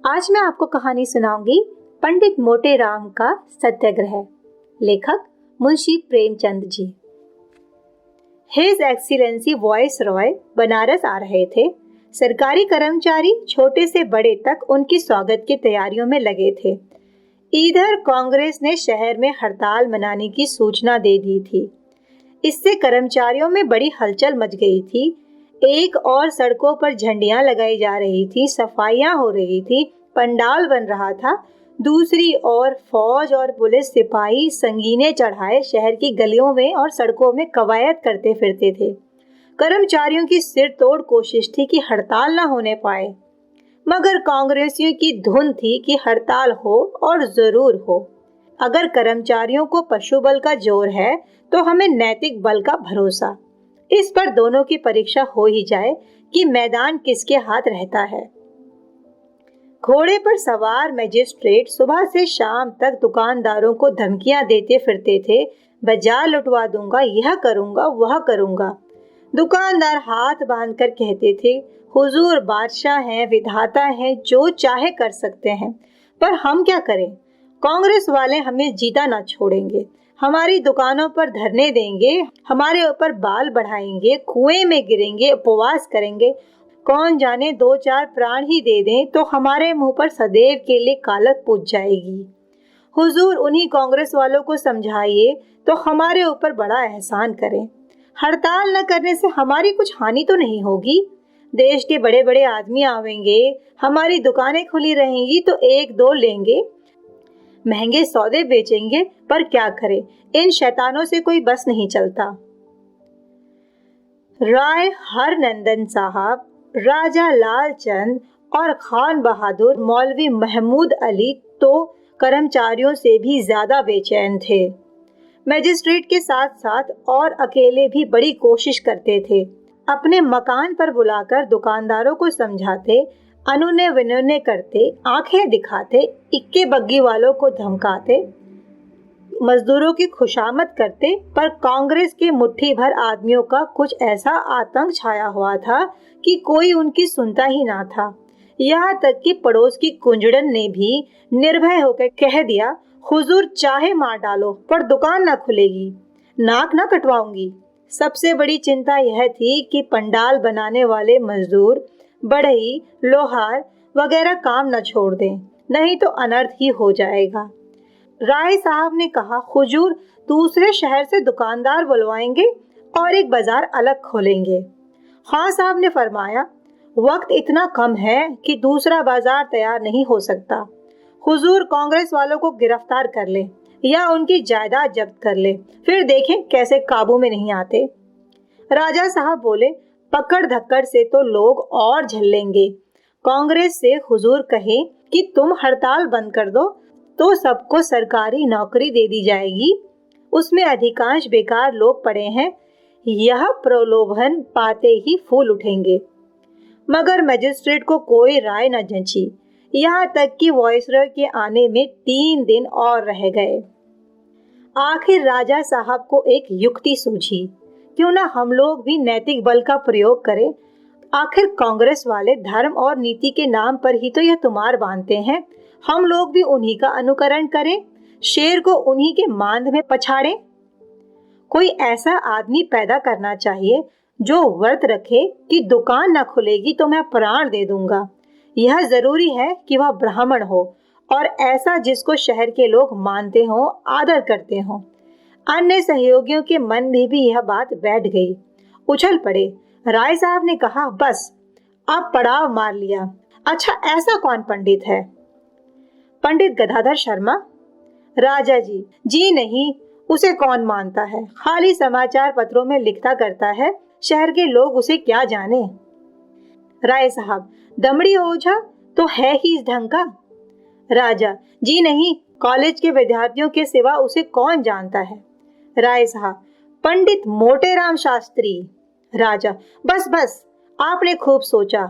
आज मैं आपको कहानी सुनाऊंगी पंडित मोटेराम का सत्याग्रह। लेखक Munshi Premchand ji. His excellency viceroy Banaras आ रहे थे। सरकारी कर्मचारी छोटे से बड़े तक उनकी स्वागत की तैयारियों में लगे थे। इधर कांग्रेस ने शहर में हड़ताल मनाने की सूचना दे दी थी। इससे कर्मचारियों में बड़ी हलचल मच गई थी। एक और सड़कों पर झंडियां लगाई जा रही थी, सफाइयां हो रही थी, पंडाल बन रहा था। दूसरी ओर फौज और पुलिस सिपाही संगीने चढ़ाए शहर की गलियों में और सड़कों में कवायद करते फिरते थे। कर्मचारियों की सिर तोड़ कोशिश थी कि हड़ताल न होने पाए, मगर कांग्रेसियों की धुन थी कि हड़ताल हो और जरूर हो। अगर कर्मचारियों को पशु बल का जोर है तो हमें नैतिक बल का भरोसा। इस पर दोनों की परीक्षा हो ही जाए कि मैदान किसके हाथ रहता है। घोड़े पर सवार मजिस्ट्रेट सुबह से शाम तक दुकानदारों को धमकियां देते फिरते थे। बाजार लुटवा दूंगा, यह करूंगा, वह करूंगा। दुकानदार हाथ बांधकर कहते थे, हुजूर बादशाह हैं, विधाता हैं, जो चाहे कर सकते हैं। पर हम क्या करें? कांग्रेस वाले हमें जीता ना छोड़ेंगे, हमारी दुकानों पर धरने देंगे, हमारे ऊपर बाल बढ़ाएंगे, कुएं में गिरेंगे, उपवास करेंगे। कौन जाने 2-4 प्राण ही दे दें तो हमारे मुंह पर सदैव के लिए कालक पूज जाएगी। हुजूर उन्हीं कांग्रेस वालों को समझाइए तो हमारे ऊपर बड़ा एहसान करें। हड़ताल न करने से हमारी कुछ हानि तो नहीं होगी। देश के बड़े बड़े आदमी आवेंगे, हमारी दुकानें खुली रहेंगी तो 1-2 लेंगे, महंगे सौदे बेचेंगे। पर क्या करें, इन शैतानों से कोई बस नहीं चलता। राय हरनंदन साहब, राजा लालचंद और खान बहादुर मौलवी महमूद अली तो कर्मचारियों से भी ज्यादा बेचैन थे। मजिस्ट्रेट के साथ साथ और अकेले भी बड़ी कोशिश करते थे। अपने मकान पर बुलाकर दुकानदारों को समझाते, अनुनय विनय करते, आंखें दिखाते, इक्के बग्गी वालों को धमकाते, मजदूरों की खुशामद करते। पर कांग्रेस के मुट्ठी भर आदमियों का कुछ ऐसा आतंक छाया हुआ था कि कोई उनकी सुनता ही ना था। यहाँ तक कि पड़ोस की कुंजड़न ने भी निर्भय होकर कह दिया, हुजूर चाहे मार डालो पर दुकान ना खुलेगी, नाक ना कटवाऊंगी। सबसे बड़ी चिंता यह थी कि पंडाल बनाने वाले मजदूर, बढ़ई, लोहार वगैरह काम न छोड़ दें, नहीं तो अनर्थ ही हो जाएगा। राय साहब ने कहा, हुजूर दूसरे शहर से दुकानदार बुलवाएंगे और एक बाजार अलग खोलेंगे। खान साहब ने फरमाया, वक्त इतना कम है कि दूसरा बाजार तैयार नहीं हो सकता। हुजूर कांग्रेस वालों को गिरफ्तार कर ले या उनकी जायदाद जब्त कर ले, फिर देखें कैसे काबू में नहीं आते। राजा साहब बोले, पकड़ धक्कड़ से तो लोग और झल्लेंगे। कांग्रेस से हुजूर कहे कि तुम हड़ताल बंद कर दो तो सबको सरकारी नौकरी दे दी जाएगी, उसमें अधिकांश बेकार लोग पड़े हैं, यह प्रलोभन पाते ही फूल उठेंगे। मगर मजिस्ट्रेट को कोई राय न जंची। यहाँ तक कि वॉइसरॉय के आने में 3 दिन और रह गए। आखिर राजा साहब को एक युक्ति सूझी, क्यों ना हम लोग भी नैतिक बल का प्रयोग करें। आखिर कांग्रेस वाले धर्म और नीति के नाम पर ही तो यह तुम्हार बांधते हैं, हम लोग भी उन्हीं का अनुकरण करें, शेर को उन्हीं के मांद में पछाड़ें। कोई ऐसा आदमी पैदा करना चाहिए जो व्रत रखे कि दुकान न खुलेगी तो मैं प्राण दे दूंगा। यह जरूरी है कि वह ब्राह्मण हो और ऐसा जिसको शहर के लोग मानते हों, आदर करते हों। अन्य सहयोगियों के मन में भी यह बात बैठ गई। उछल पड़े। राय साहब ने कहा, बस अब पड़ाव मार लिया। अच्छा, ऐसा कौन पंडित है? पंडित गदाधर शर्मा? राजा जी, जी नहीं, उसे कौन मानता है, खाली समाचार पत्रों में लिखता करता है, शहर के लोग उसे क्या जाने। राय साहब, दमड़ी ओझा तो है ही इस ढंग का। राजा, जी नहीं, कॉलेज के विद्यार्थियों के सिवा उसे कौन जानता है। राय साहब, पंडित मोटेराम शास्त्री। राजा, बस बस, आपने खूब सोचा,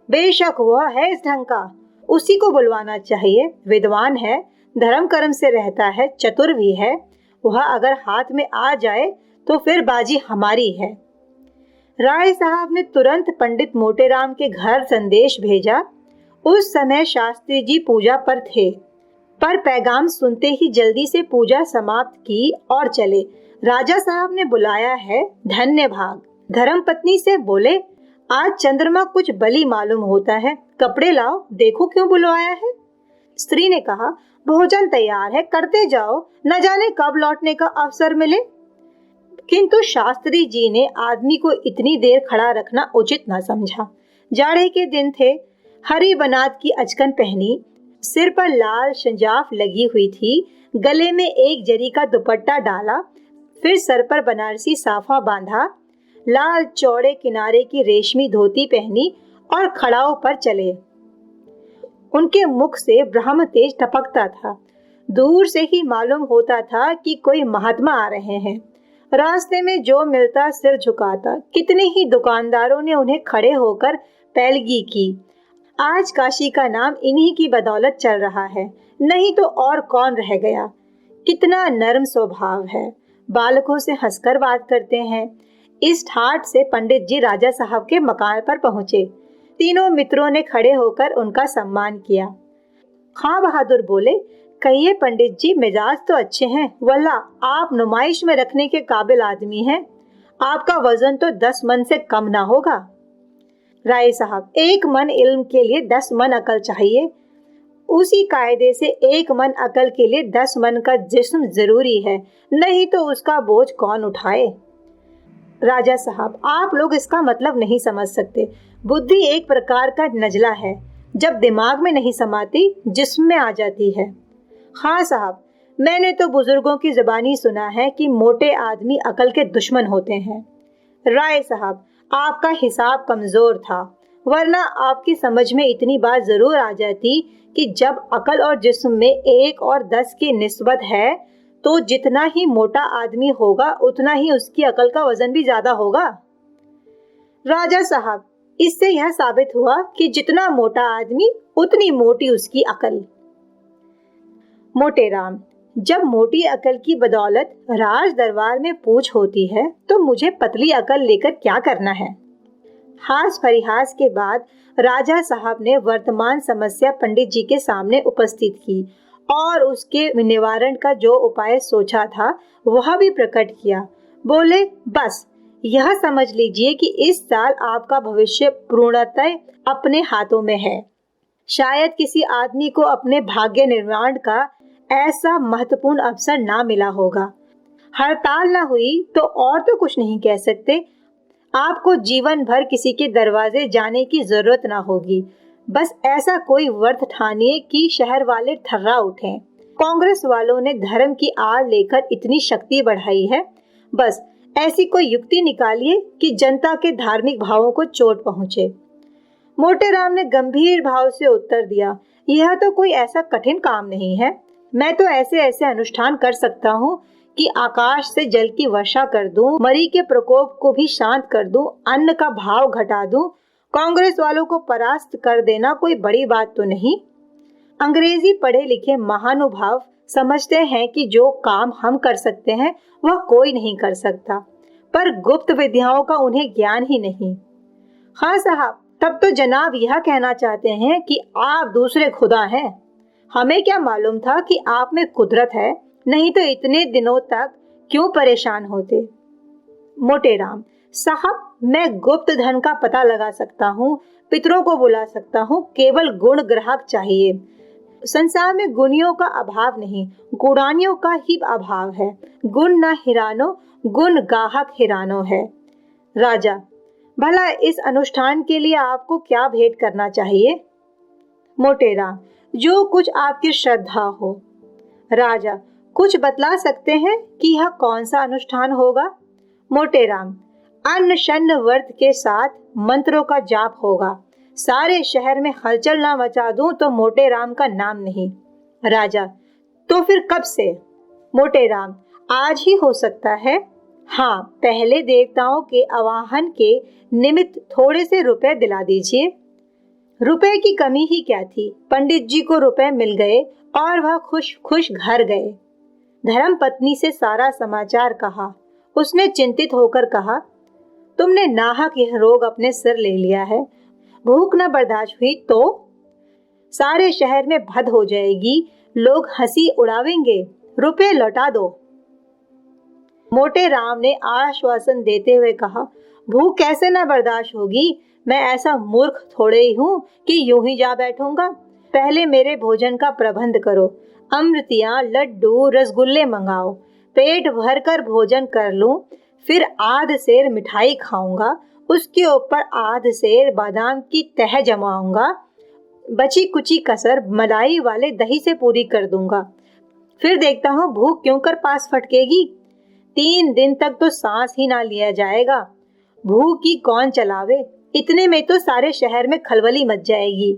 बेशक वह है इस ढंग का, उसी को बुलवाना चाहिए। विद्वान है, धर्म कर्म से रहता है, चतुर भी है। वह अगर हाथ में आ जाए तो फिर बाजी हमारी है। राय साहब ने तुरंत पंडित मोटेराम के घर संदेश भेजा उस समय शास्त्री जी पूजा पर थे, पर पैगाम सुनते ही जल्दी से पूजा समाप्त की और चले। राजा साहब ने बुलाया है, धन्य भाग। धर्मपत्नी से बोले, आज चंद्रमा कुछ बली मालूम होता है, कपड़े लाओ, देखो क्यों बुलवाया है। स्त्री ने कहा, भोजन तैयार है, करते जाओ, न जाने कब लौटने का अवसर मिले। किंतु शास्त्री जी ने आदमी को इतनी देर खड़ा रखना उचित न समझा। जाड़े के दिन थे, हरी बनात की अचकन पहनी, सिर पर लाल शंजाफ लगी हुई थी, गले में एक जरी का दुपट्टा डाला, फिर सर पर बनारसी साफा बांधा, लाल चौड़े किनारे की रेशमी धोती पहनी और खड़ाओं पर चले। उनके मुख से ब्रह्म तेज टपकता था। दूर से ही मालूम होता था कि कोई महात्मा आ रहे हैं। रास्ते में जो मिलता सिर झुकाता। कितने ही दुकानदारों ने उन्हें खड़े होकर पैलगी की। आज काशी का नाम इन्हीं की बदौलत चल रहा है, नहीं तो और कौन रह गया। कितना नर्म स्वभाव है, बालकों से हंसकर बात करते हैं। इस ठाट से पंडित जी राजा साहब के मकान पर पहुंचे। तीनों मित्रों ने खड़े होकर उनका सम्मान किया। खां बहादुर बोले, कहिए पंडित जी, मिजाज तो अच्छे हैं, वल्लाह आप नुमाइश में रखने के काबिल आदमी हैं। आपका वजन तो 10 मन से कम ना होगा। राय साहब, 1 मन इल्म के लिए 10 मन अकल चाहिए, उसी कायदे से 1 मन अकल के लिए 10 मन का जिस्म जरूरी है, नहीं तो उसका बोझ कौन उठाए। राजा साहब, आप लोग इसका मतलब नहीं समझ सकते। बुद्धि एक प्रकार का नजला है, जब दिमाग में नहीं समाती जिस्म में आ जाती है। हाँ साहब, मैंने तो बुजुर्गों की जुबानी सुना है कि मोटे आदमी अकल के दुश्मन होते हैं। राय साहब, आपका हिसाब कमजोर था, वरना आपकी समझ में इतनी बात जरूर आ जाती कि जब अकल और जिस्म में 1 और 10 की निस्बत है, तो जितना ही मोटा आदमी होगा उतना ही उसकी अकल का वजन भी ज्यादा होगा। राजा साहब, इससे यह साबित हुआ कि जितना मोटा आदमी उतनी मोटी उसकी अकल। मोटेराम, जब मोटी अकल की बदौलत राज दरबार में पूछ होती है, तो मुझे पतली अकल लेकर क्या करना है। हास परिहास के बाद राजा साहब ने वर्तमान समस्या पंडित जी के सामने उपस्थित की और उसके निवारण का जो उपाय सोचा था वह भी प्रकट किया। बोले, बस यह समझ लीजिए कि इस साल आपका भविष्य पूर्णतः अपने हाथों में है। शायद किसी आदमी को अपने भाग्य निर्माण का ऐसा महत्वपूर्ण अवसर ना मिला होगा। हड़ताल ना हुई तो और तो कुछ नहीं कह सकते। आपको जीवन भर किसी के दरवाजे जाने की जरूरत ना होगी। बस ऐसा कोई व्रत ठानिए कि शहर वाले थर्रा उठें। कांग्रेस वालों ने धर्म की आड़ लेकर इतनी शक्ति बढ़ाई है। बस ऐसी कोई युक्ति निकालिए कि जनता के धार्मिक भावों को चोट पहुंचे। मोटेराम ने गंभीर भाव से उत्तर दिया, यह तो कोई ऐसा कठिन काम नहीं है। मैं तो ऐसे ऐसे अनुष्ठान कर सकता हूँ कि आकाश से जल की वर्षा कर दूं, मरी के प्रकोप को भी शांत कर दूं, अन्न का भाव घटा दूं। कांग्रेस वालों को परास्त कर देना कोई बड़ी बात तो नहीं। अंग्रेजी पढ़े लिखे महानुभाव समझते हैं कि जो काम हम कर सकते हैं वह कोई नहीं कर सकता, पर गुप्त विद्याओं का उन्हें ज्ञान ही नहीं। हाँ साहब, तब तो जनाब यह कहना चाहते हैं कि आप दूसरे खुदा हैं। हमें क्या मालूम था कि आप में कुदरत है, नहीं तो इतने दिनों तक क्यों परेशान होते। मोटेराम साहब, मैं गुप्त धन का पता लगा सकता हूँ, पितरों को बुला सकता हूँ, केवल गुण ग्राहक चाहिए। संसार में गुणियों का अभाव नहीं, गुणानियों का ही अभाव है। गुण न हिरानो, गुण गाहक हिरानो है। राजा, भला इस अनुष्ठान के लिए आपको क्या भेंट करना चाहिए। मोटेराम, जो कुछ आपकी श्रद्धा हो। राजा, कुछ बतला सकते हैं कि यह कौन सा अनुष्ठान होगा। मोटेराम, अन्न शन्न व्रत के साथ मंत्रों का जाप होगा। सारे शहर में हलचल ना मचा दूं तो मोटेराम का नाम नहीं। राजा, तो फिर कब से। मोटेराम, आज ही हो सकता है। हाँ, पहले देवताओं के आवाहन के निमित्त थोड़े से रुपए दिला दीजिए। रुपए की कमी ही क्या थी, पंडित जी को रुपए मिल गए और वह खुश खुश घर गए। धर्म पत्नी से सारा समाचार कहा। उसने चिंतित होकर कहा, तुमने नाहक यह रोग अपने सिर ले लिया है। भूख न बर्दाश्त हुई तो। सारे शहर में भद हो जाएगी, लोग हंसी उड़ावेंगे, रुपए लौटा दो। मोटे राम ने आश्वासन देते हुए कहा, भूख कैसे न बर्दाश्त होगी, मैं ऐसा मूर्ख थोड़े ही हूँ कि यूं ही जा बैठूंगा। पहले मेरे भोजन का प्रबंध करो, अमृतियाँ, लड्डू, रसगुल्ले मंगाओ, पेट भर कर भोजन कर लूं, फिर आध सेर मिठाई खाऊंगा, उसके ऊपर आध सेर बादाम की तह जमाऊंगा, बची कुची कसर मलाई वाले दही से पूरी कर दूंगा, फिर देखता हूँ भूख क्यों कर पास फटकेगी। 3 दिन तक तो सांस ही ना लिया जाएगा, भूख की कौन चलावे, इतने में तो सारे शहर में खलबली मच जाएगी।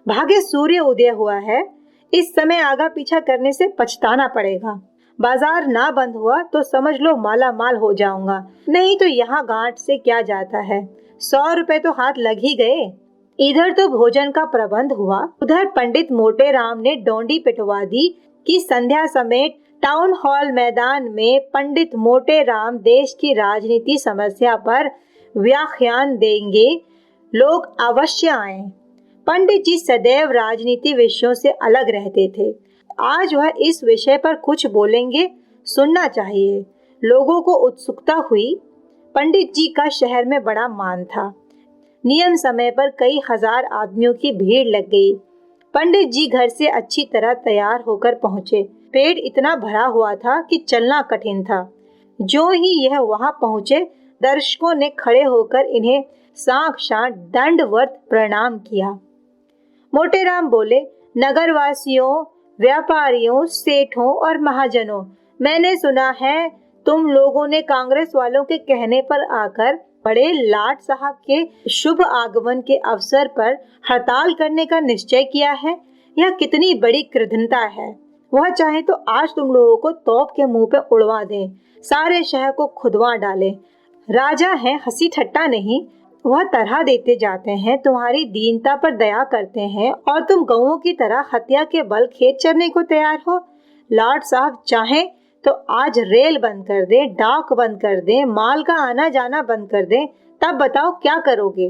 भागे सूर्य उदय हुआ है, इस समय आगा पीछा करने से पछताना पड़ेगा। बाजार ना बंद हुआ तो समझ लो माला माल हो जाऊंगा, नहीं तो यहाँ गांठ से क्या जाता है, 100 रुपए तो हाथ लग ही गए। इधर तो भोजन का प्रबंध हुआ, उधर पंडित मोटे राम ने डोंडी पिटवा दी कि संध्या समेत टाउन हॉल मैदान में पंडित मोटे राम देश की राजनीति समस्या पर व्याख्यान देंगे, लोग अवश्य आए। पंडित जी सदैव राजनीति विषयों से अलग रहते थे, आज वह इस विषय पर कुछ बोलेंगे, सुनना चाहिए। लोगों को उत्सुकता हुई। पंडित जी का शहर में बड़ा मान था, नियम समय पर कई हजार आदमियों की भीड़ लग गई। पंडित जी घर से अच्छी तरह तैयार होकर पहुँचे, पेट इतना भरा हुआ था कि चलना कठिन था। जो ही यह वहां पहुँचे, दर्शकों ने खड़े होकर इन्हें साक्षात दंडवत प्रणाम किया। मोटे राम बोले, नगरवासियों, व्यापारियों, सेठों और महाजनों, मैंने सुना है तुम लोगों ने कांग्रेस वालों के कहने पर आकर बड़े लाट साहब के शुभ आगमन के अवसर पर हड़ताल करने का निश्चय किया है। यह कितनी बड़ी कृतज्ञता है। वह चाहे तो आज तुम लोगों को तोप के मुंह पे उड़वा दे, सारे शहर को खुदवा डाले। राजा है, हंसी ठट्टा नहीं, वह तरह देते जाते हैं, तुम्हारी दीनता पर दया करते हैं और तुम गऊओं की तरह हत्या के बल खेत चरने को तैयार हो। लाट साहब चाहे तो आज रेल बंद कर दे, डाक बंद कर दे, माल का आना जाना बंद कर दे, तब बताओ क्या करोगे।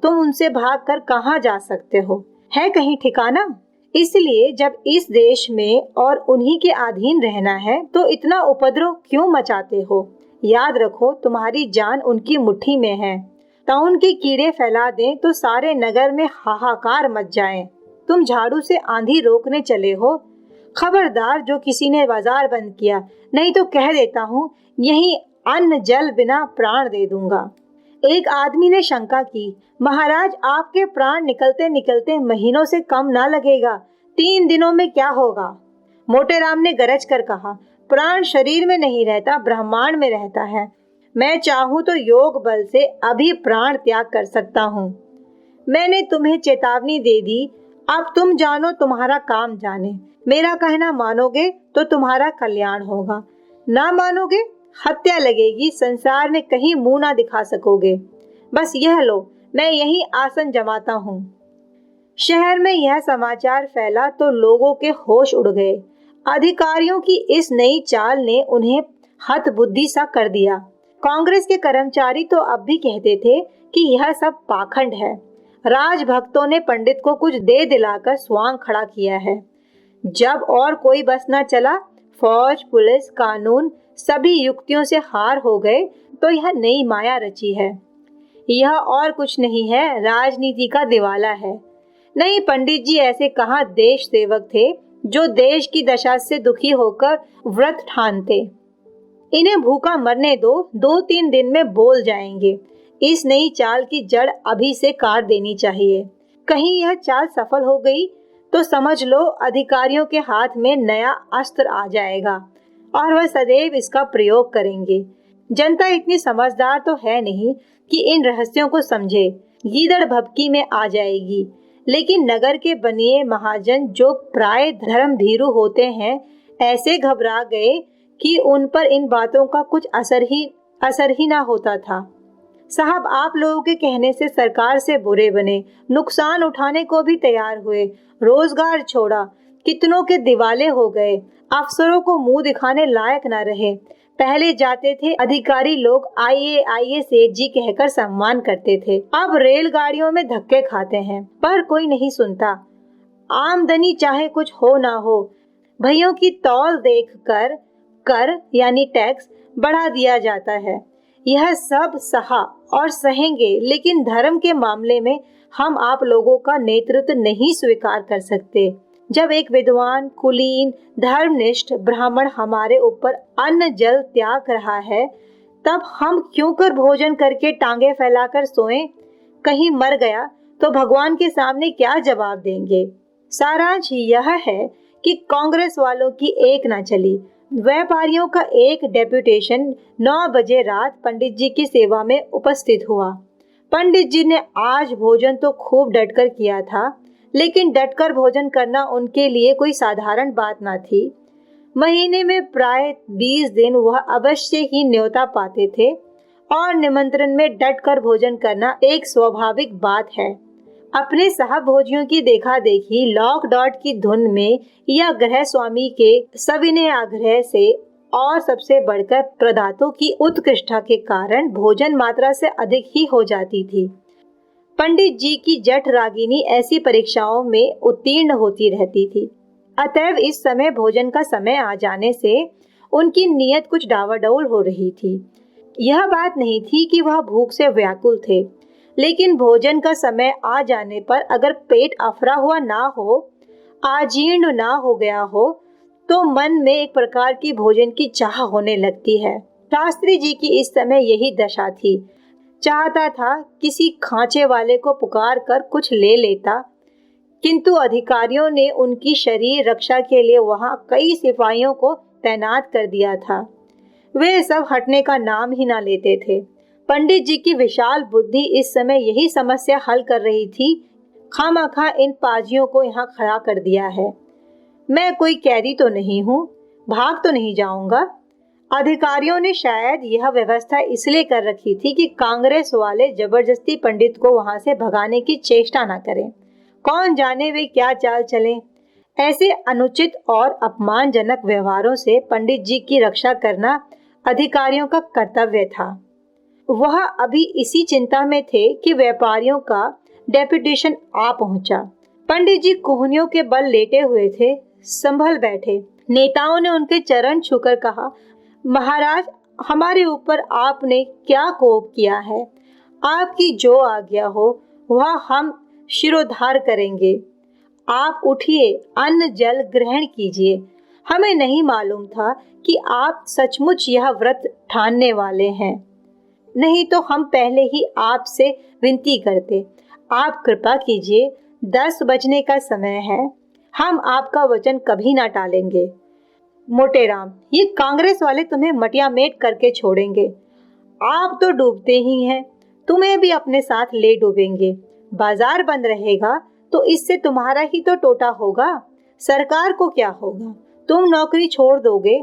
तुम उनसे भागकर कहाँ जा सकते हो, है कहीं ठिकाना। इसलिए जब इस देश में और उन्हीं के अधीन रहना है तो इतना उपद्रव क्यों मचाते हो। याद रखो तुम्हारी जान उनकी मुट्ठी में है। टाउन के कीड़े फैला दें तो सारे नगर में हाहाकार मच जाए। तुम झाड़ू से आंधी रोकने चले हो। खबरदार जो किसी ने बाजार बंद किया, नहीं तो कह देता हूँ यही अन्न जल बिना प्राण दे दूंगा। एक आदमी ने शंका की, महाराज आपके प्राण निकलते निकलते महीनों से कम ना लगेगा, 3 दिनों में क्या होगा। मोटे राम ने गरज कर कहा, प्राण शरीर में नहीं रहता, ब्रह्मांड में रहता है। मैं चाहूँ तो योग बल से अभी प्राण त्याग कर सकता हूँ। मैंने तुम्हें चेतावनी दे दी, अब तुम जानो तुम्हारा काम जाने। मेरा कहना मानोगे तो तुम्हारा कल्याण होगा, ना मानोगे हत्या लगेगी, संसार में कहीं मुंह ना दिखा सकोगे। बस यह लो, मैं यही आसन जमाता हूँ। शहर में यह समाचार फैला तो लोगों के होश उड़ गए। अधिकारियों की इस नई चाल ने उन्हें हतबुद्धि सा कर दिया। कांग्रेस के कर्मचारी तो अब भी कहते थे कि यह सब पाखंड है। राजभक्तों ने पंडित को कुछ दे दिलाकर स्वांग खड़ा किया है। जब और कोई बस न चला, फौज, पुलिस, कानून सभी युक्तियों से हार हो गए तो यह नई माया रची है। यह और कुछ नहीं है, राजनीति का दिवाला है। नहीं, पंडित जी ऐसे कहाँ देश सेवक थे जो देश की दशा से दुखी होकर व्रत ठानते। इन्हें भूखा मरने दो, 2-3 दिन में बोल जाएंगे। इस नई चाल की जड़ अभी से काट देनी चाहिए। कहीं यह चाल सफल हो गई तो समझ लो अधिकारियों के हाथ में नया अस्त्र आ जाएगा और वह सदैव इसका प्रयोग करेंगे। जनता इतनी समझदार तो है नहीं कि इन रहस्यों को समझे, गीदड़ भभकी में आ जाएगी। लेकिन नगर के बनिए महाजन जो प्राय धर्म भीरू होते हैं, ऐसे घबरा गए कि उन पर इन बातों का कुछ असर ही ना होता था। साहब, आप लोगों के कहने से सरकार से बुरे बने, नुकसान उठाने को भी तैयार हुए, रोजगार छोड़ा, कितनों के दिवाले हो गए, अफसरों को मुंह दिखाने लायक न रहे। पहले जाते थे अधिकारी लोग आइए आइए सेठ जी कहकर सम्मान करते थे, अब रेलगाड़ियों में धक्के खाते हैं पर कोई नहीं सुनता। आमदनी चाहे कुछ हो ना हो, भइयों की तौल देखकर कर यानी टैक्स बढ़ा दिया जाता है। यह सब सहा और सहेंगे, लेकिन धर्म के मामले में हम आप लोगों का नेतृत्व नहीं स्वीकार कर सकते। जब एक विद्वान, कुलीन, धर्मनिष्ठ ब्राह्मण हमारे ऊपर अन्न जल त्याग रहा है, तब हम क्यों कर भोजन करके टांगे फैलाकर सोएं? कहीं मर गया तो भगवान के सामने क्या जवाब देंगे? सारांश यह है कि कांग्रेस वालों की एक ना चली। व्यापारियों का एक डेपुटेशन 9 बजे रात पंडित जी की सेवा में उपस्थित हुआ। पंडित जी ने आज भोजन तो खूब डटकर किया था, लेकिन डटकर भोजन करना उनके लिए कोई साधारण बात ना थी। महीने में प्राय 20 दिन वह अवश्य ही न्योता पाते थे और निमंत्रण में डटकर भोजन करना एक स्वाभाविक बात है। अपने सहभोजियों की देखा देखी, लॉक डॉट की धुन में या गृह स्वामी के सविनय आग्रह से और सबसे बढ़कर प्रदातों की उत्कृष्टता के कारण भोजन मात्रा से अधिक ही हो जाती थी। पंडित जी की जठ रागिनी ऐसी परीक्षाओं में उत्तीर्ण होती रहती थी। अतएव इस समय भोजन का समय आ जाने से उनकी नीयत कुछ डावाडोल हो रही थी। यह बात नहीं थी कि वह भूख से व्याकुल थे, लेकिन भोजन का समय आ जाने पर अगर पेट अफरा हुआ ना हो, आजीर्ण ना हो गया हो, तो मन में एक प्रकार की भोजन की चाह होने लगती है। शास्त्री जी की इस समय यही दशा थी। चाहता था किसी खांचे वाले को पुकार कर कुछ ले लेता, किंतु अधिकारियों ने उनकी शरीर रक्षा के लिए वहां कई सिपाहियों को तैनात कर दिया था। वे सब हटने का नाम ही ना लेते थे। पंडित जी की विशाल बुद्धि इस समय यही समस्या हल कर रही थी। खामखा इन पाजियों को यहाँ खड़ा कर दिया है। मैं कोई कैदी तो नहीं हूँ, भाग तो नहीं जाऊंगा। अधिकारियों ने शायद यह व्यवस्था इसलिए कर रखी थी कि कांग्रेस वाले जबरदस्ती पंडित को वहां से भगाने की चेष्टा न करें। कौन जाने वे क्या चाल चलें। ऐसे अनुचित और अपमानजनक व्यवहारों से पंडित जी की रक्षा करना अधिकारियों का कर्तव्य था। वह अभी इसी चिंता में थे कि व्यापारियों का डेपुटेशन आ पहुंचा। पंडित जी कोहनियों के बल लेटे हुए थे, संभल बैठे। नेताओं ने उनके चरण छूकर कहा, महाराज, हमारे ऊपर आपने क्या कोप किया है? आपकी जो आज्ञा हो वह हम शिरोधार्य करेंगे। आप उठिए, अन्न जल ग्रहण कीजिए। हमें नहीं मालूम था कि आप सचमुच यह व्रत ठानने वाले हैं, नहीं तो हम पहले ही आपसे विनती करते। आप कृपा कीजिए, 10 बजने का समय है, हम आपका वचन कभी ना टालेंगे। मोटेराम, ये कांग्रेस वाले तुम्हें मटियामेट करके छोड़ेंगे। आप तो डूबते ही हैं, तुम्हें भी अपने साथ ले डूबेंगे। बाजार बंद रहेगा तो इससे तुम्हारा ही तो टोटा होगा। सरकार को क्या होगा? तुम नौकरी छोड़ दोगे,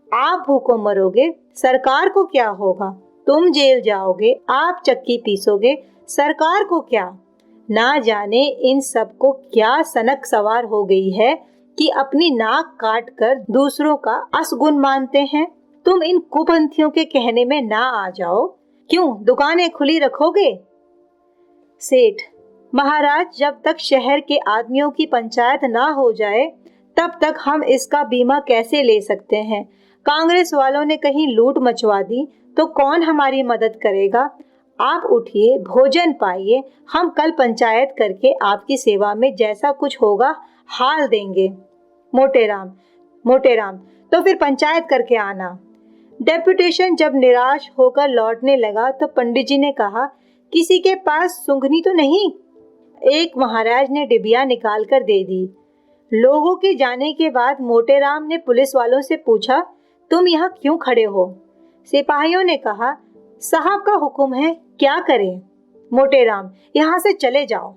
आप भूखों मरोगे। सरकार को क्या होगा? तुम जेल जाओगे, आप चक्की पीसोगे। सरकार को क्या? ना जाने इन सबको क्या सनक सवार हो गई है कि अपनी नाक काट कर दूसरों का असगुन मानते हैं। तुम इन कुपंथियों के कहने में ना आ जाओ। क्यों दुकानें खुली रखोगे? सेठ, महाराज, जब तक शहर के आदमियों की पंचायत ना हो जाए तब तक हम इसका बीमा कैसे ले सकते हैं? कांग्रेस वालों ने कहीं लूट मचवा दी तो कौन हमारी मदद करेगा? आप उठिए, भोजन पाइए। हम कल पंचायत करके आपकी सेवा में जैसा कुछ होगा हाल देंगे। मोटेराम, तो फिर पंचायत करके आना। डेपुटेशन जब निराश होकर लौटने लगा तो पंडित जी ने कहा, किसी के पास सूंघनी तो नहीं? एक महाराज ने डिबिया निकाल कर दे दी। लोगों के जाने के बाद मोटेराम ने पुलिस वालों से पूछा, तुम यहाँ क्यों खड़े हो? सिपाहियों ने कहा, साहब का हुक्म है, क्या करें? मोटेराम, यहाँ से चले जाओ।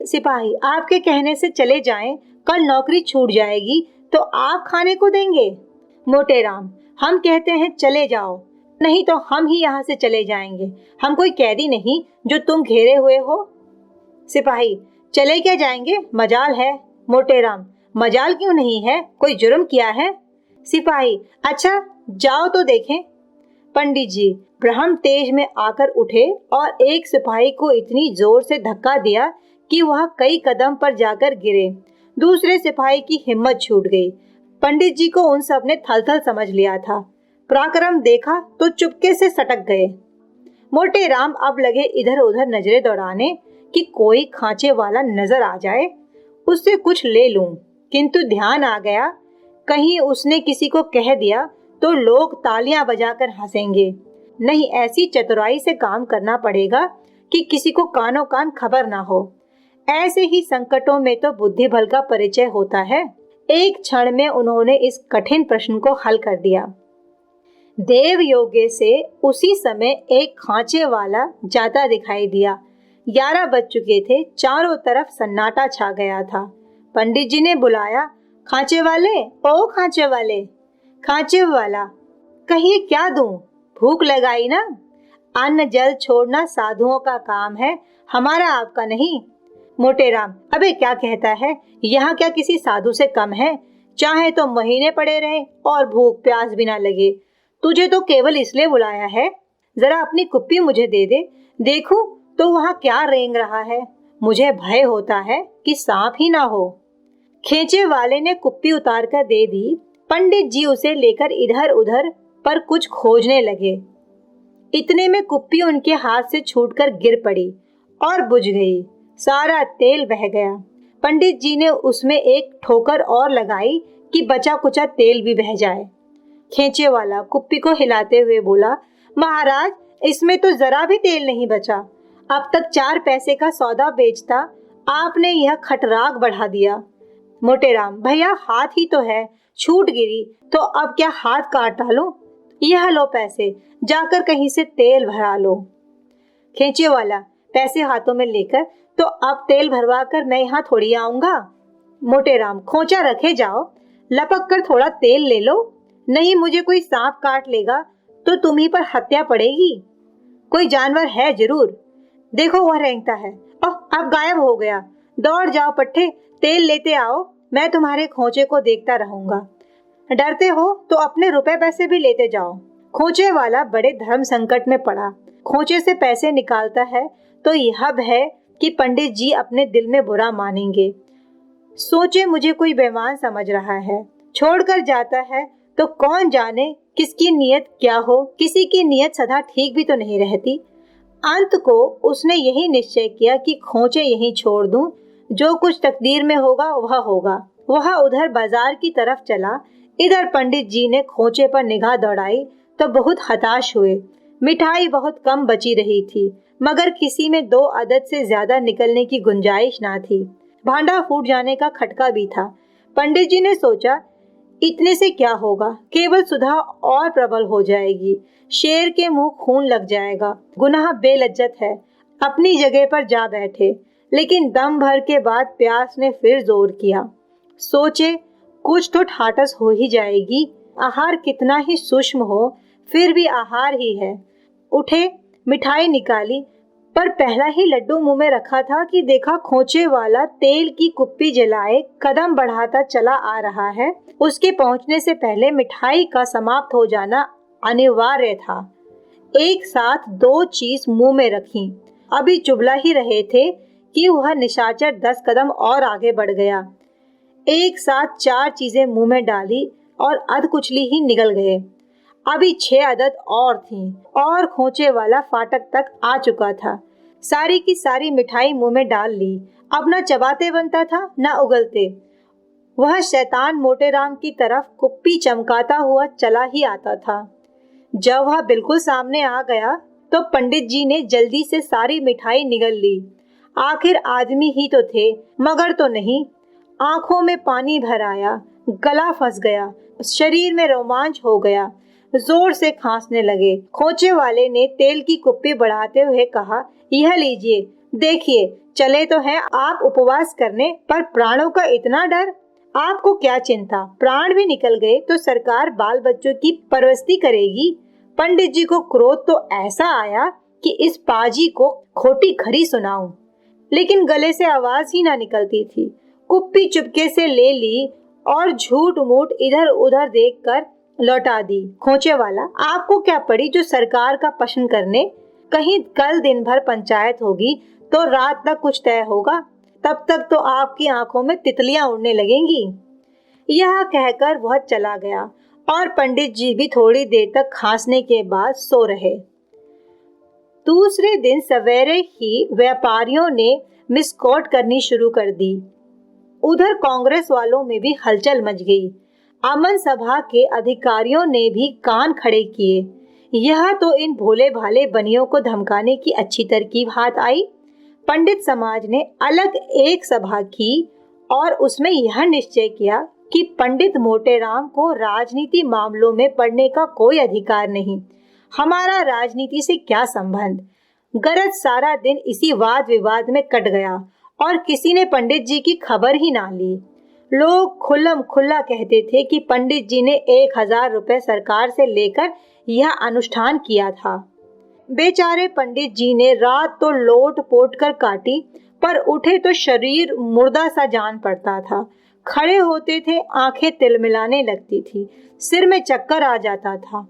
सिपाही, आपके कहने से चले जाएं, कल नौकरी छूट जाएगी तो आप खाने को देंगे? मोटेराम, हम कहते हैं चले जाओ, नहीं तो हम ही यहाँ से चले जाएंगे। हम कोई कैदी नहीं जो तुम घेरे हुए हो। सिपाही, चले क्या जाएंगे? मजाल है। मोटेराम, मजाल क्यों नहीं है? कोई जुर्म किया है? सिपाही, अच्छा जाओ तो देखें। पंडित जी ब्रह्म तेज में आकर उठे और एक सिपाही को इतनी जोर से धक्का दिया कि वह कई कदम पर जाकर गिरे। दूसरे सिपाही की हिम्मत छूट गई। पंडित जी को उन सब ने थल-थल समझ लिया था। पराक्रम देखा तो चुपके से सटक गए। मोटे राम अब लगे इधर उधर नजरें दौड़ाने कि कोई खांचे वाला नजर आ जाए, उससे कुछ ले लूं। किंतु ध्यान आ गया, कहीं उसने किसी को कह दिया तो लोग तालियां बजाकर हंसेंगे। नहीं, ऐसी चतुराई से काम करना पड़ेगा कि किसी को कानों कान खबर ना हो। ऐसे ही संकटों में तो बुद्धि बल का परिचय होता है। एक क्षण में उन्होंने इस कठिन प्रश्न को हल कर दिया। देव योगे से उसी समय एक खांचे वाला जाता दिखाई दिया। 11 बज चुके थे, चारों तरफ सन्नाटा छा गया था। पंडित जी ने बुलाया, खांचे वाले, ओ खांचे वाले। खांचे वाला, कहिए क्या दूं? भूख लगाई ना? अन्न जल छोड़ना साधुओं का काम है, हमारा आपका नहीं। मोटे राम, अबे क्या कहता है, यहाँ क्या किसी साधु से कम है? चाहे तो महीने पड़े रहे और भूख प्यास भी ना लगे। तुझे तो केवल इसलिए बुलाया है। जरा अपनी कुप्पी मुझे दे दे, देखूं तो वहाँ क्या रेंग रहा है। मुझे भय होता है कि सांप ही ना हो। खींचे वाले ने कुप्पी उतार कर दे दी। पंडित जी उसे लेकर इधर उधर पर कुछ खोजने लगे। इतने में कुप्पी उनके हाथ से छूटकर गिर पड़ी और बुझ गई। सारा तेल बह गया। पंडित जी ने उसमें एक ठोकर और लगाई कि बचा कुचा तेल भी बह जाए। खींचे वाला कुप्पी को हिलाते हुए बोला, महाराज, इसमें तो जरा भी तेल नहीं बचा। अब तक 4 पैसे का सौदा बेचता, आपने यह खटराग बढ़ा दिया। मोटे राम, भैया हाथ ही तो है, छूट गिरी तो अब क्या हाथ काट डालूं? यह लो पैसे, जाकर कहीं से तेल भरा लो। खींचे वाला पैसे हाथों में लेकर, तो अब तेल भरवा कर मैं यहाँ थोड़ी आऊंगा। मोटे राम, खोचा रखे जाओ, लपक कर थोड़ा तेल ले लो, नहीं मुझे कोई सांप काट लेगा तो तुम्ही पर हत्या पड़ेगी। कोई जानवर है जरूर, देखो वह रेंगता है। ओह, अब गायब हो गया। दौड़ जाओ पट्टे, तेल लेते आओ, मैं तुम्हारे खोचे को देखता रहूंगा। डरते हो तो अपने रुपए पैसे भी लेते जाओ। खोचे वाला बड़े धर्म संकट में पड़ा। खोचे से पैसे निकालता है तो यह भय कि पंडित जी अपने दिल में बुरा मानेंगे। सोचे मुझे कोई बेईमान समझ रहा है, छोड़कर जाता है तो कौन जाने किसकी नीयत क्या हो। किसी की नीयत सदा ठीक भी तो नहीं रहती। अंत को उसने यही निश्चय किया कि खोचे यहीं छोड़ दूं, जो कुछ तकदीर में होगा वह होगा। वह उधर बाजार की तरफ चला। इधर पंडित जी ने खोचे पर निगाह दौड़ाई तो बहुत हताश हुए। मिठाई बहुत कम बची रही थी, मगर किसी में 2 अदद से ज्यादा निकलने की गुंजाइश ना थी। भांडा फूट जाने का खटका भी था। पंडित जी ने सोचा, इतने से क्या होगा, केवल सुधा और प्रबल हो जाएगी, शेर के मुंह खून लग जाएगा। गुनाह बेलज्जत है। अपनी जगह पर जा बैठे, लेकिन दम भर के बाद प्यास ने फिर जोर किया। सोचे कुछ तो ठाटस हो ही जाएगी। आहार कितना ही सूक्ष्म हो, फिर भी आहार ही है। उठे, मिठाई निकाली, पर पहला ही लड्डू मुंह में रखा था कि देखा खोचे वाला तेल की कुप्पी जलाए कदम बढ़ाता चला आ रहा है। उसके पहुंचने से पहले मिठाई का समाप्त हो जाना अनिवार्य था। एक साथ 2 चीज मुंह में रखी। अभी चुबला ही रहे थे कि वह निशाचर 10 कदम और आगे बढ़ गया। एक साथ 4 चीजें मुंह में डाली और अधकुचली ही निगल गए। अभी 6 अदद और थीं और खोचे वाला फाटक तक आ चुका था। सारी की सारी मिठाई मुंह में डाल ली। अब न चबाते बनता था न उगलते। वह शैतान मोटे राम की तरफ कुप्पी चमकाता हुआ चला ही आता था। जब वह बिल्कुल सामने आ गया तो पंडित जी ने जल्दी से सारी मिठाई निगल ली। आखिर आदमी ही तो थे, मगर तो नहीं। आंखों में पानी भर आया, गला फंस गया, शरीर में रोमांच हो गया, जोर से खांसने लगे। खोचे वाले ने तेल की कुप्पी बढ़ाते हुए कहा, यह लीजिए, देखिए, चले तो हैं आप उपवास करने, पर प्राणों का इतना डर। आपको क्या चिंता, प्राण भी निकल गए तो सरकार बाल बच्चों की परवस्ती करेगी। पंडित जी को क्रोध तो ऐसा आया कि इस पाजी को खोटी खरी सुनाऊं, लेकिन गले से आवाज ही ना निकलती थी। कुप्पी चुपके से ले ली और झूठ मूठ इधर उधर देखकर लौटा दी। खोचे वाला, आपको क्या पड़ी जो सरकार का पशन करने? कहीं कल दिन भर पंचायत होगी तो रात तक कुछ तय होगा। तब तक तो आपकी आंखों में तितलियां उड़ने लगेंगी। यह कहकर वह चला गया और पंडित जी भी थोड़ी देर तक खांसने के बाद सो रहे। दूसरे दिन सवेरे ही व्यापारियों ने मिसकॉट करनी शुरू कर दी। उधर कांग्रेस वालों में भी हलचल मच गई। अमन सभा के अधिकारियों ने भी कान खड़े किए। यह तो इन भोले भाले बनियों को धमकाने की अच्छी तरकीब हाथ आई। पंडित समाज ने अलग एक सभा की और उसमें यह निश्चय किया कि पंडित मोटेराम को राजनीति मामलों में पढ़ने का कोई अधिकार नहीं। हमारा राजनीति से क्या संबंध। गरज सारा दिन इसी वाद विवाद में कट गया और किसी ने पंडित जी की खबर ही ना ली। लोग खुल्लम खुल्ला कहते थे कि पंडित जी ने 1000 रुपए सरकार से लेकर यह अनुष्ठान किया था। बेचारे पंडित जी ने रात तो लोट पोट कर काटी, पर उठे तो शरीर मुर्दा सा जान पड़ता था। खड़े होते थे, आंखें तिलमिलाने लगती थी, सिर में चक्कर आ जाता था,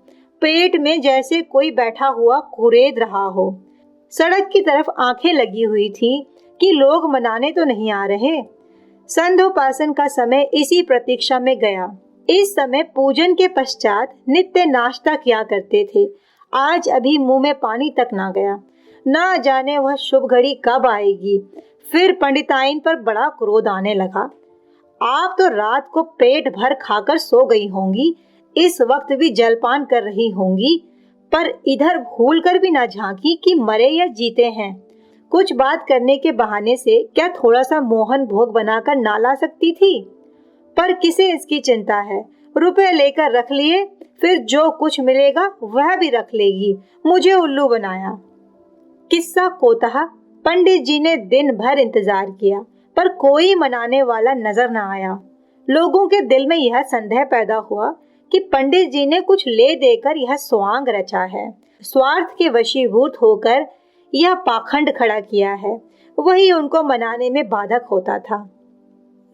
पेट में जैसे कोई बैठा हुआ कुरेद रहा हो। सड़क की तरफ आंखें लगी हुई थी कि लोग मनाने तो नहीं आ रहे। संध्योपासन का समय इसी प्रतीक्षा में गया। इस समय पूजन के पश्चात नित्य नाश्ता किया करते थे। आज अभी मुंह में पानी तक ना गया। ना जाने वह शुभ घड़ी कब आएगी। फिर पंडिताइन पर बड़ा क्रोध आने लगा। आप तो रात को पेट भर खाकर सो गई होंगी, इस वक्त भी जलपान कर रही होंगी, पर इधर भूल कर भी ना झांकी कि मरे या जीते हैं। कुछ बात करने के बहाने से क्या थोड़ा सा मोहन भोग बनाकर ना ला सकती थी? पर किसे इसकी चिंता है। रुपए लेकर रख लिए, फिर जो कुछ मिलेगा वह भी रख लेगी। मुझे उल्लू बनाया। किस्सा कोताह। पंडित जी ने दिन भर इंतजार किया, पर कोई मनाने वाला नजर न आया। लोगों के दिल में यह संदेह पैदा हुआ कि पंडित जी ने कुछ ले देकर यह स्वांग रचा है। स्वार्थ के वशीभूत होकर यह पाखंड खड़ा किया है। वही उनको मनाने में बाधक होता था।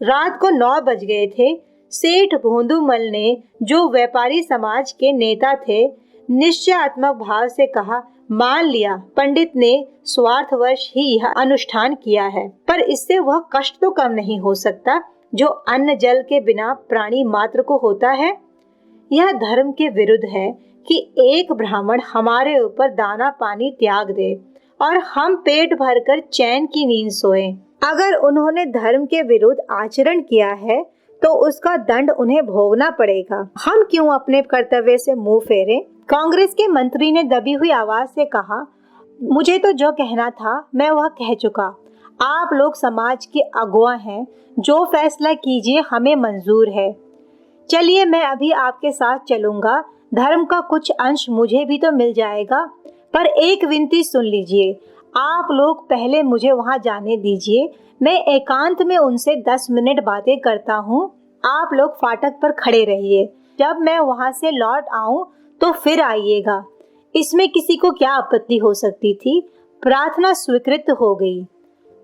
रात को 9 बज गए थे। सेठ भोंदूमल ने, जो व्यापारी समाज के नेता थे, निश्चयात्मक भाव से कहा, मान लिया पंडित ने स्वार्थवश ही यह अनुष्ठान किया है, पर इससे वह कष्ट तो कम नहीं हो सकता जो अन्न जल के बिना प्राणी मात्र को होता है। यह धर्म के विरुद्ध है कि एक ब्राह्मण हमारे ऊपर दाना पानी त्याग दे और हम पेट भरकर चैन की नींद सोएं। अगर उन्होंने धर्म के विरुद्ध आचरण किया है तो उसका दंड उन्हें भोगना पड़ेगा। हम क्यों अपने कर्तव्य से मुंह फेरें? कांग्रेस के मंत्री ने दबी हुई आवाज से कहा, मुझे तो जो कहना था मैं वह कह चुका। आप लोग समाज के अगुआ हैं, जो फैसला कीजिए हमें मंजूर है। चलिए मैं अभी आपके साथ चलूंगा, धर्म का कुछ अंश मुझे भी तो मिल जाएगा। पर एक विनती सुन लीजिए, आप लोग पहले मुझे वहां जाने दीजिए। मैं एकांत में उनसे 10 मिनट बातें करता हूँ। आप लोग फाटक पर खड़े रहिए। जब मैं वहां से लौट आऊं तो फिर आइएगा। इसमें किसी को क्या आपत्ति हो सकती थी? प्रार्थना स्वीकृत हो गई।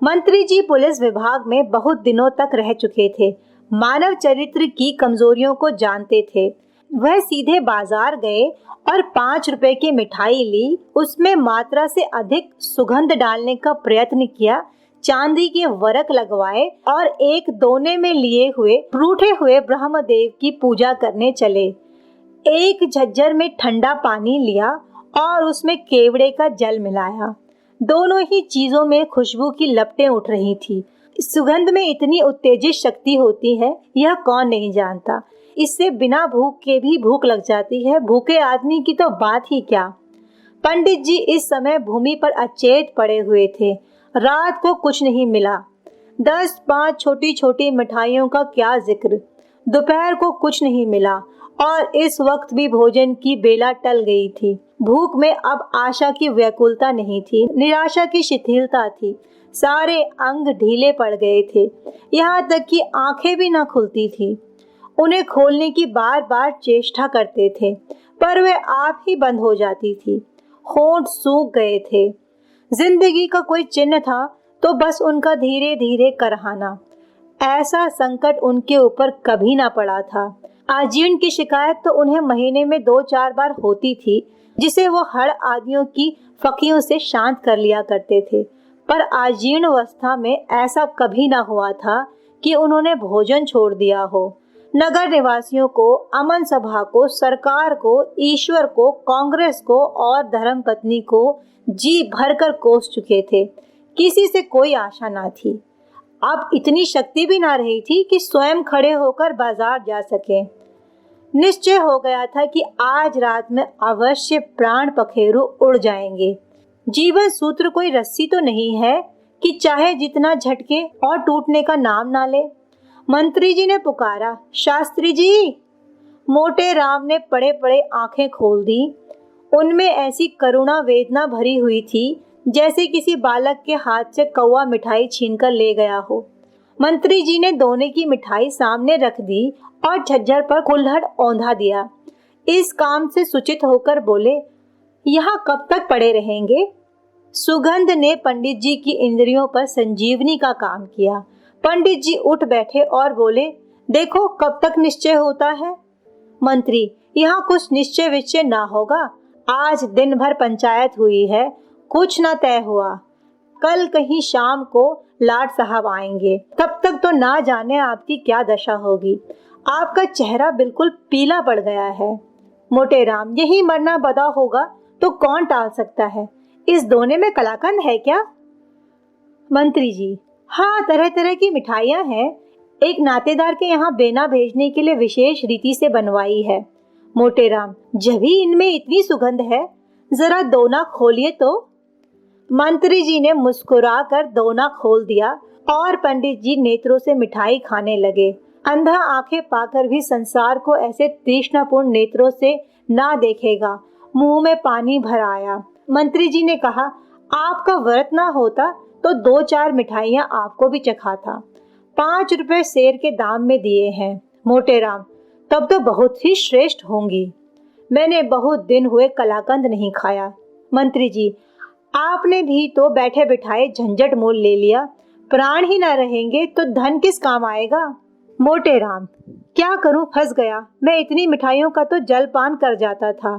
मंत्री जी पुलिस विभाग में बहुत दिनों तक रह चुके थे, मानव चरित्र की कमजोरियों को जानते थे। वह सीधे बाजार गए और 5 रुपए की मिठाई ली। उसमें मात्रा से अधिक सुगंध डालने का प्रयत्न किया, चांदी के वरक लगवाए और एक दोने में लिए हुए रूठे हुए ब्रह्मदेव की पूजा करने चले। एक झज्जर में ठंडा पानी लिया और उसमें केवड़े का जल मिलाया। दोनों ही चीजों में खुशबू की लपटें उठ रही थी। सुगंध में इतनी उत्तेजित शक्ति होती है, यह कौन नहीं जानता। इससे बिना भूख के भी भूख लग जाती है, भूखे आदमी की तो बात ही क्या। पंडित जी इस समय भूमि पर अचेत पड़े हुए थे। रात को कुछ नहीं मिला। 10-5 छोटी छोटी मिठाइयों का क्या जिक्र। दोपहर को कुछ नहीं मिला और इस वक्त भी भोजन की बेला टल गई थी। भूख में अब आशा की व्याकुलता नहीं थी, निराशा की शिथिलता थी। सारे अंग ढीले पड़ गए थे, यहाँ तक कि आंखें भी न खुलती थी। उन्हें खोलने की बार बार चेष्टा करते थे, पर वे आप ही बंद हो जाती थी। होंठ सूख गए थे। जिंदगी का कोई चिन्ह था तो बस उनका धीरे धीरे करहाना। ऐसा संकट उनके ऊपर कभी ना पड़ा था। आजीवन की शिकायत तो उन्हें महीने में 2-4 बार होती थी, जिसे वो हड़ आदियों की फकियों से शांत कर लिया करते थे। पर आजीर्ण अवस्था में ऐसा कभी न हुआ था कि उन्होंने भोजन छोड़ दिया हो। नगर निवासियों को, अमन सभा को, सरकार को, ईश्वर को, कांग्रेस को और धर्मपत्नी को जी भरकर कोस चुके थे। किसी से कोई आशा ना थी। अब इतनी शक्ति भी ना रही थी कि स्वयं खड़े होकर बाजार जा सके। निश्चय हो गया था कि आज रात में अवश्य प्राण पखेरु उड़ जाएंगे। जीवन सूत्र कोई रस्सी तो नहीं है कि चाहे जितना झटके और टूटने का नाम ना ले। मंत्री जी ने पुकारा, शास्त्री जी। मोटे राम ने पड़े पड़े आंखें खोल दी। उनमें ऐसी करुणा वेदना भरी हुई थी जैसे किसी बालक के हाथ से कौवा मिठाई छीनकर ले गया हो। मंत्री जी ने दोने की मिठाई सामने रख दी और झज्जर पर कुल्हड़ औंधा दिया। इस काम से सूचित होकर बोले, यहाँ कब तक पड़े रहेंगे? सुगंध ने पंडित जी की इंद्रियों पर संजीवनी का काम किया। पंडित जी उठ बैठे और बोले, देखो कब तक निश्चय होता है। मंत्री, यहाँ कुछ निश्चय विश्चय ना होगा। आज दिन भर पंचायत हुई है, कुछ ना तय हुआ। कल कहीं शाम को लाट साहब आएंगे, तब तक तो ना जाने आपकी क्या दशा होगी। आपका चेहरा बिल्कुल पीला पड़ गया है। मोटे राम, यही मरना बदा होगा तो कौन टाल सकता है? इस दोने में कलाकंद है क्या? मंत्री जी, हाँ, तरह तरह की मिठाइयाँ हैं। एक नातेदार के यहाँ बेना भेजने के लिए विशेष रीति से बनवाई है। मोटे राम, जभी इनमें इतनी सुगंध है, जरा दोना खोलिए तो। मंत्री जी ने मुस्कुराकर दोना खोल दिया और पंडित जी नेत्रों से मिठाई खाने लगे। अंधा आंखें पाकर भी संसार को ऐसे तृष्णापूर्ण नेत्रों से ना देखेगा। मुंह में पानी भर आया। मंत्री जी ने कहा, आपका व्रत ना होता तो 2-4 मिठाइयाँ आपको भी चखाता। 5 रुपए सेर के दाम में दिए हैं। मोटे राम, तब तो बहुत ही श्रेष्ठ होंगी। मैंने बहुत दिन हुए कलाकंद नहीं खाया। मंत्री जी, आपने भी तो बैठे बिठाए झंझट मोल ले लिया। प्राण ही ना रहेंगे तो धन किस काम आएगा? मोटे राम, क्या करूं, फंस गया। मैं इतनी मिठाइयों का तो जलपान कर जाता था।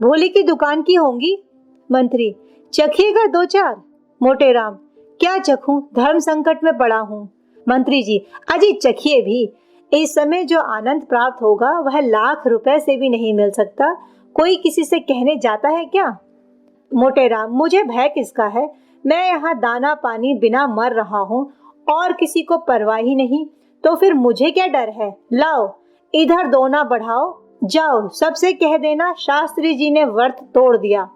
भोले की दुकान की होंगी। मंत्री, चखिएगा 2-4। मोटे राम, क्या चखूं, धर्म संकट में पड़ा हूँ। मंत्री जी, अजी चखिए भी। इस समय जो आनंद प्राप्त होगा वह लाख रुपए से भी नहीं मिल सकता। कोई किसी से कहने जाता है क्या? मोटे राम, मुझे भय किसका है? मैं यहाँ दाना पानी बिना मर रहा हूँ और किसी को परवाह ही नहीं, तो फिर मुझे क्या डर है? लाओ, इधर दोना बढ़ाओ। जाओ, सबसे कह देना शास्त्री जी ने व्रत तोड़ दिया।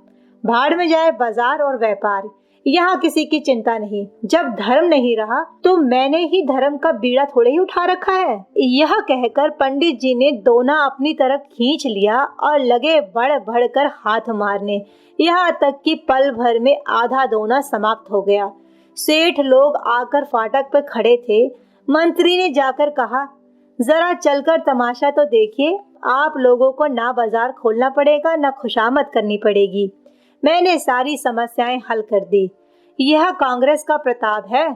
भाड़ में जाए बाजार और व्यापार, यहाँ किसी की चिंता नहीं। जब धर्म नहीं रहा तो मैंने ही धर्म का बीड़ा थोड़े ही उठा रखा है। यह कहकर पंडित जी ने दोना अपनी तरफ खींच लिया और लगे बढ़ बढ़कर हाथ मारने, यहाँ तक कि पल भर में आधा दोना समाप्त हो गया। सेठ लोग आकर फाटक पर खड़े थे। मंत्री ने जाकर कहा, जरा चलकर तमाशा तो देखिए। आप लोगों को ना बाजार खोलना पड़ेगा, ना खुशामद करनी पड़ेगी। मैंने सारी समस्याएं हल कर दी। यह कांग्रेस का प्रताप है।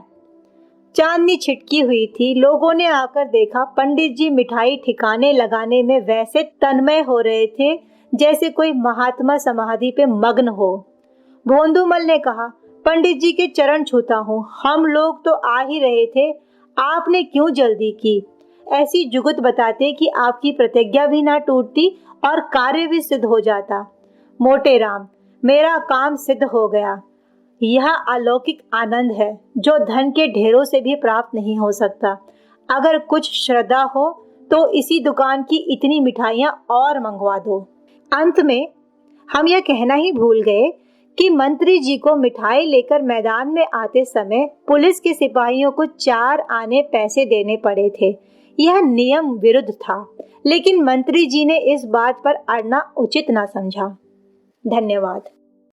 चांदनी छिटकी हुई थी। लोगों ने आकर देखा, पंडित जी मिठाई ठिकाने लगाने में वैसे तन्मय हो रहे थे जैसे कोई महात्मा समाधि पे मग्न हो। भोंदूमल ने कहा, पंडित जी के चरण छूता हूँ। हम लोग तो आ ही रहे थे, आपने क्यों जल्दी की? ऐसी जुगत बताते कि आपकी प्रतिज्ञा भी ना टूटती और कार्य भी सिद्ध हो जाता। मोटे राम, मेरा काम सिद्ध हो गया। यह अलौकिक आनंद है जो धन के ढेरों से भी प्राप्त नहीं हो सकता। अगर कुछ श्रद्धा हो तो इसी दुकान की इतनी मिठाइयाँ और मंगवा दो। अंत में हम यह कहना ही भूल गए कि मंत्री जी को मिठाई लेकर मैदान में आते समय पुलिस के सिपाहियों को 4 आने पैसे देने पड़े थे। यह नियम विरुद्ध था, लेकिन मंत्री जी ने इस बात पर अड़ना उचित न समझा। धन्यवाद।